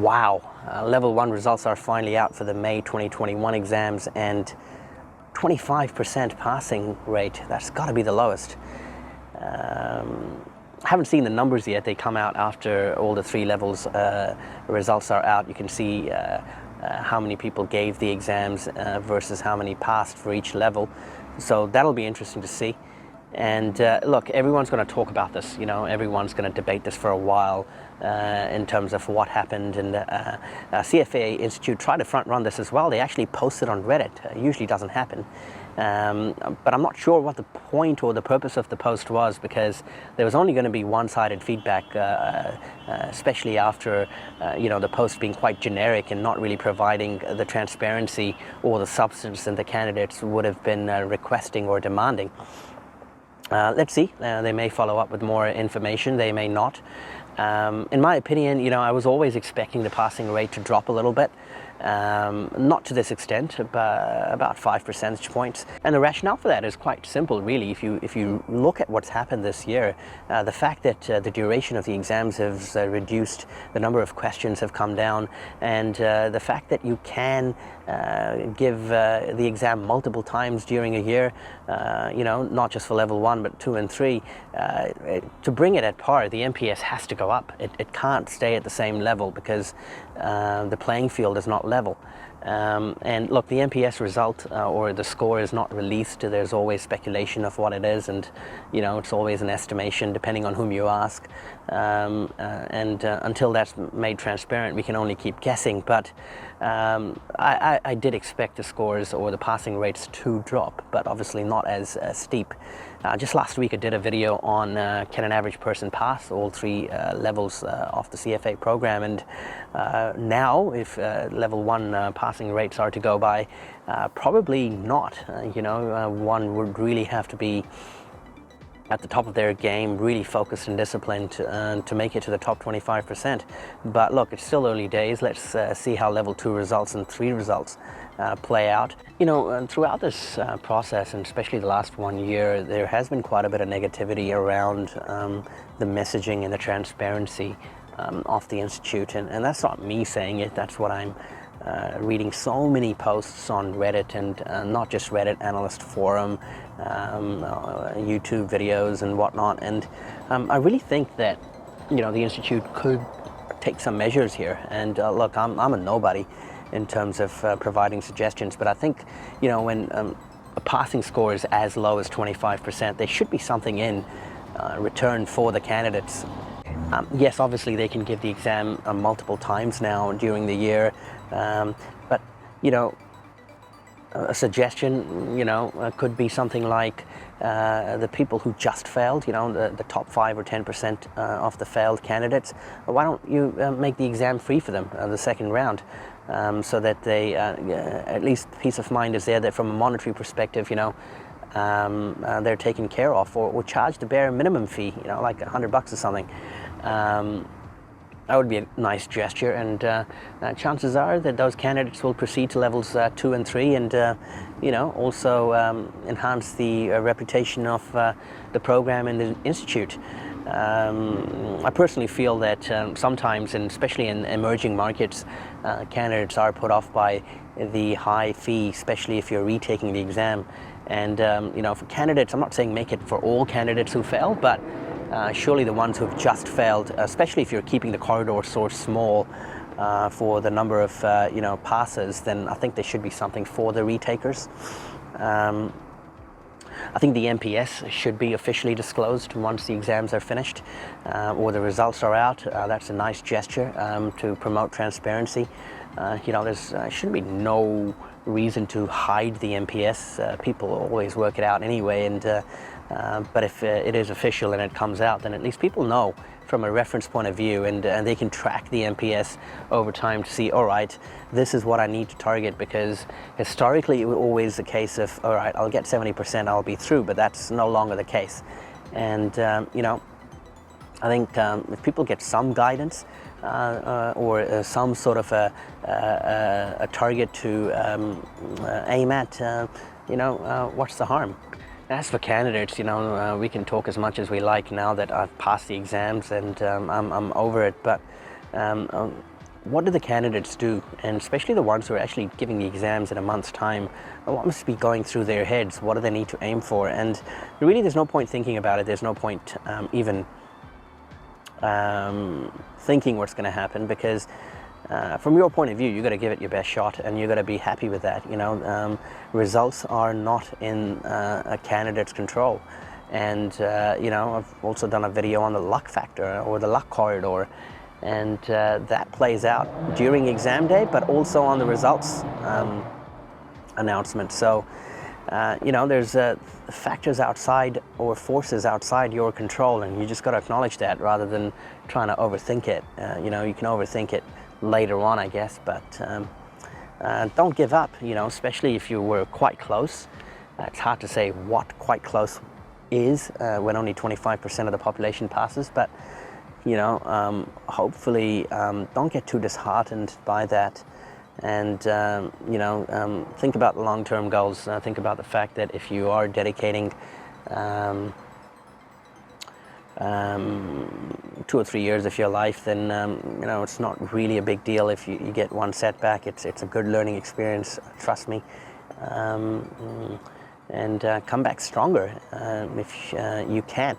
Wow, level 1 results are finally out for the May 2021 exams, and 25% passing rate. That's got to be the lowest. I haven't seen the numbers yet. They come out after all the 3 levels results are out. You can see how many people gave the exams versus how many passed for each level. So that'll be interesting to see. And look, everyone's going to talk about this, everyone's going to debate this for a while in terms of what happened. And CFA Institute tried to front run this as well. They actually posted on Reddit. It usually doesn't happen. But I'm not sure what the point or the purpose of the post was, because there was only going to be one-sided feedback, especially after the post being quite generic and not really providing the transparency or the substance that the candidates would have been requesting or demanding. Let's see. They may follow up with more information. They may not. In my opinion, I was always expecting the passing rate to drop a little bit. Not to this extent, but about 5 percentage points. And the rationale for that is quite simple, really. If you look at what's happened this year, the fact that the duration of the exams has reduced, the number of questions have come down, and the fact that you can give the exam multiple times during a year, not just for level 1 but 2 and 3, to bring it at par, the NPS has to go up. It can't stay at the same level, because the playing field is not level. And look, the NPS result or the score is not released. There's always speculation of what it is, and it's always an estimation depending on whom you ask. Until that's made transparent, we can only keep guessing. But I did expect the scores or the passing rates to drop, but obviously not as steep. Just last week I did a video on can an average person pass all 3 levels of the CFA program, and now if level 1 passing rates are to go by, probably not. One would really have to be at the top of their game, really focused and disciplined to make it to the top 25%. But look, it's still early days. Let's see how level 2 results and 3 results play out. Throughout this process, and especially the last 1 year, there has been quite a bit of negativity around the messaging and the transparency of the Institute. And that's not me saying it, that's what I'm reading so many posts on Reddit, and not just Reddit, analyst forum, YouTube videos and whatnot. And I really think that the Institute could take some measures here. And look, I'm a nobody in terms of providing suggestions, but I think when a passing score is as low as 25%, there should be something in return for the candidates. Yes, obviously they can give the exam multiple times now during the year, but a suggestion could be something like the people who just failed, the top 5 or 10% of the failed candidates. Why don't you make the exam free for them the second round, so that they at least peace of mind is there that from a monetary perspective they're taken care of, or charge the bare minimum fee, like $100 or something. That would be a nice gesture, and chances are that those candidates will proceed to levels 2 and 3, and also enhance the reputation of the program and the Institute. I personally feel that sometimes, and especially in emerging markets, candidates are put off by the high fee, especially if you're retaking the exam. And for candidates, I'm not saying make it for all candidates who fail, but surely the ones who have just failed, especially if you're keeping the corridor source small for the number of passes, then I think there should be something for the retakers. I think the NPS should be officially disclosed once the exams are finished, or the results are out. That's a nice gesture to promote transparency. There shouldn't be no reason to hide the NPS. People always work it out anyway, and but if it is official and it comes out, then at least people know from a reference point of view, and they can track the NPS over time to see, all right, this is what I need to target, because historically it was always the case of, all right, I'll get 70%, I'll be through, but that's no longer the case. And I think if people get some guidance or some sort of a target to aim at, what's the harm? As for candidates, we can talk as much as we like now that I've passed the exams, and I'm over it. But what do the candidates do, and especially the ones who are actually giving the exams in a month's time? What must be going through their heads? What do they need to aim for? And really, there's no point thinking about it. There's no point even thinking what's going to happen, because from your point of view, you've got to give it your best shot, and you've got to be happy with that. Results are not in a candidate's control. And I've also done a video on the luck factor, or the luck corridor, and that plays out during exam day, but also on the results announcement. So there's factors outside, or forces outside your control, and you just got to acknowledge that rather than trying to overthink it. You can overthink it later on, I guess, but don't give up, especially if you were quite close. It's hard to say what quite close is when only 25% of the population passes, but hopefully don't get too disheartened by that, and think about the long-term goals. Think about the fact that if you are dedicating 2 or 3 years of your life, then it's not really a big deal if you get one setback. It's a good learning experience, trust me, and come back stronger if you can.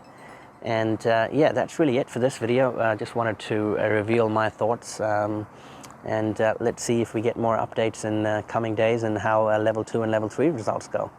And yeah, that's really it for this video. I just wanted to reveal my thoughts, and let's see if we get more updates in coming days and how level 2 and level 3 results go.